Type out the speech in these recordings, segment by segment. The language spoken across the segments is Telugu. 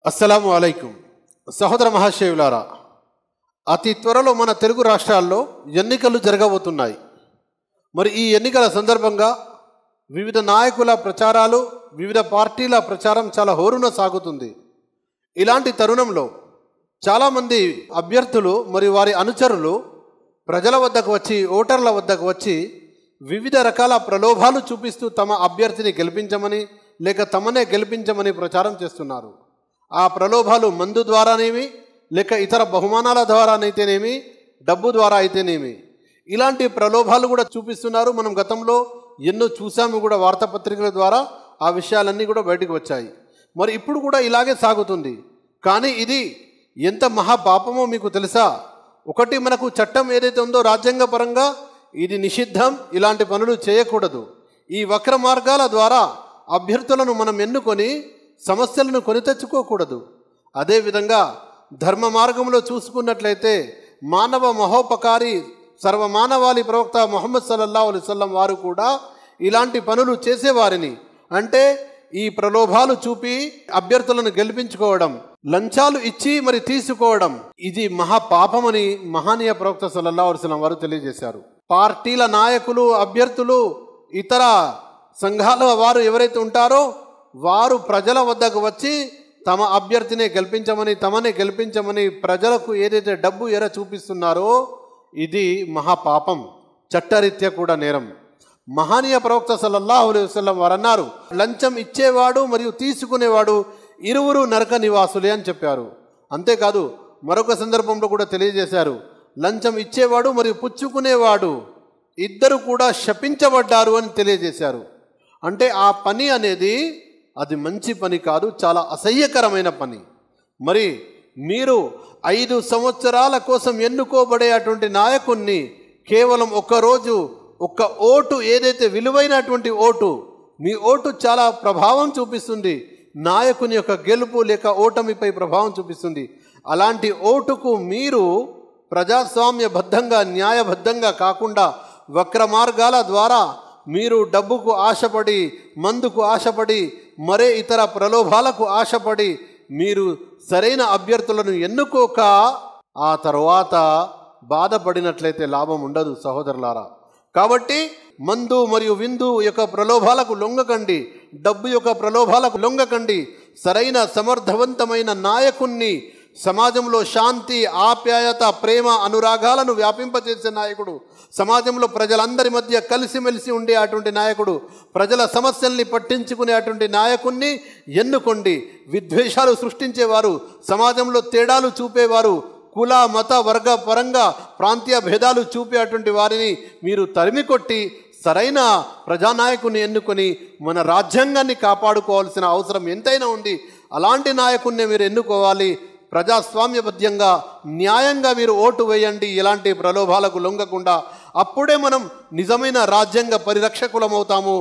అస్సలాము అలైకుం సహోదర మహాశయులారా, అతి త్వరలో మన తెలుగు రాష్ట్రాల్లో ఎన్నికలు జరగబోతున్నాయి. మరి ఈ ఎన్నికల సందర్భంగా వివిధ నాయకుల ప్రచారాలు, వివిధ పార్టీల ప్రచారం చాలా హోరున సాగుతుంది. ఇలాంటి తరుణంలో చాలామంది అభ్యర్థులు మరియు వారి అనుచరులు ప్రజల వద్దకు వచ్చి, ఓటర్ల వద్దకు వచ్చి వివిధ రకాల ప్రలోభాలు చూపిస్తూ తమ అభ్యర్థిని గెలిపించమని లేక తమనే గెలిపించమని ప్రచారం చేస్తున్నారు. ఆ ప్రలోభాలు మందు ద్వారానేమి, లేక ఇతర బహుమానాల ద్వారానైతేనేమి, డబ్బు ద్వారా అయితేనేమి, ఇలాంటి ప్రలోభాలు కూడా చూపిస్తున్నారు. మనం గతంలో ఎన్నో చూసాము కూడా, వార్తాపత్రికల ద్వారా ఆ విషయాలన్నీ కూడా బయటకు వచ్చాయి. మరి ఇప్పుడు కూడా ఇలాగే సాగుతుంది. కానీ ఇది ఎంత మహాపాపమో మీకు తెలుసా? ఒకటి, మనకు చట్టం ఏదైతే ఉందో రాజ్యాంగపరంగా ఇది నిషిద్ధం, ఇలాంటి పనులు చేయకూడదు. ఈ వక్ర మార్గాల ద్వారా అభ్యర్థులను మనం ఎన్నుకొని సమస్యలను కొని తెచ్చుకోకూడదు. అదేవిధంగా ధర్మ మార్గంలో చూసుకున్నట్లయితే మానవ మహోపకారి సర్వమానవాళి ప్రవక్త ముహమ్మద్ సల్లల్లాహు అలైహి వసల్లం వారు కూడా ఇలాంటి పనులు చేసేవారిని. అంటే ఈ ప్రలోభాలు చూపి అభ్యర్థులను గెలిపించుకోవడం, లంచాలు ఇచ్చి మరి తీసుకోవడం, ఇది మహాపాపమని మహానీయ ప్రవక్త సల్లల్లాహు అలైహి వసల్లం వారు తెలియజేశారు. పార్టీల నాయకులు, అభ్యర్థులు, ఇతర సంఘాల వారు ఎవరైతే ఉంటారో వారు ప్రజల వద్దకు వచ్చి తమ అభ్యర్థిని గెలిపించమని, తమనే గెలిపించమని ప్రజలకు ఏదైతే డబ్బు ఎర చూపిస్తున్నారో ఇది మహాపాపం, చట్టరీత్యా కూడా నేరం. మహానీయ ప్రవక్త సల్లల్లాహు అలైహి వసల్లం వారు అన్నారు, లంచం ఇచ్చేవాడు మరియు తీసుకునేవాడు ఇరువురు నరక నివాసులే అని చెప్పారు. అంతేకాదు మరొక సందర్భంలో కూడా తెలియజేశారు, లంచం ఇచ్చేవాడు మరియు పుచ్చుకునేవాడు ఇద్దరు కూడా శపించబడ్డారు అని తెలియజేశారు. అంటే ఆ పని అనేది అది మంచి పని కాదు, చాలా అసహ్యకరమైన పని. మరి మీరు 5 సంవత్సరాల కోసం ఎన్నుకోబడే అటువంటి నాయకుణ్ణి కేవలం ఒక్కరోజు, ఒక్క ఓటు, ఏదైతే విలువైనటువంటి ఓటు, మీ ఓటు చాలా ప్రభావం చూపిస్తుంది, నాయకుని యొక్క గెలుపు లేక ఓటమిపై ప్రభావం చూపిస్తుంది. అలాంటి ఓటుకు మీరు ప్రజాస్వామ్యబద్ధంగా, న్యాయబద్ధంగా కాకుండా వక్ర మార్గాల ద్వారా మీరు డబ్బుకు ఆశపడి, మందుకు ఆశపడి, మరే ఇతర ప్రలోభాలకు ఆశపడి మీరు సరైన అభ్యర్థులను ఎన్నుకోక ఆ తర్వాత బాధపడినట్లయితే లాభం ఉండదు సహోదరులారా. కాబట్టి మందు మరియు విందు యొక్క ప్రలోభాలకు లొంగకండి, డబ్బు యొక్క ప్రలోభాలకు లొంగకండి. సరైన సమర్థవంతమైన నాయకుణ్ణి, సమాజంలో శాంతి, ఆప్యాయత, ప్రేమ, అనురాగాలను వ్యాపింపచేసే నాయకుడు, సమాజంలో ప్రజలందరి మధ్య కలిసిమెలిసి ఉండే అటువంటి నాయకుడు, ప్రజల సమస్యల్ని పట్టించుకునే అటువంటి నాయకుణ్ణి ఎన్నుకోండి. విద్వేషాలు సృష్టించేవారు, సమాజంలో తేడాలు చూపేవారు, కుల మత వర్గ పరంగా ప్రాంతీయ భేదాలు చూపే అటువంటి వారిని మీరు తరిమికొట్టి సరైన ప్రజానాయకుని ఎన్నుకొని మన రాజ్యాంగాన్ని కాపాడుకోవాల్సిన అవసరం ఎంతైనా ఉంది. అలాంటి నాయకుడిని మీరు ఎన్నుకోవాలి. ప్రజాస్వామ్యబద్ధంగా, న్యాయంగా మీరు ఓటు వేయండి, ఎలాంటి ప్రలోభాలకు లొంగకుండా. అప్పుడే మనం నిజమైన రాజ్యాంగ పరిరక్షకులమవుతాము,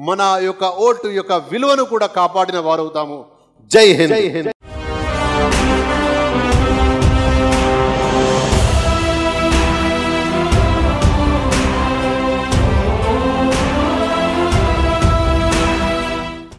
మన యొక్క ఓటు యొక్క విలువను కూడా కాపాడిన వారవుతాము. జై హింద్.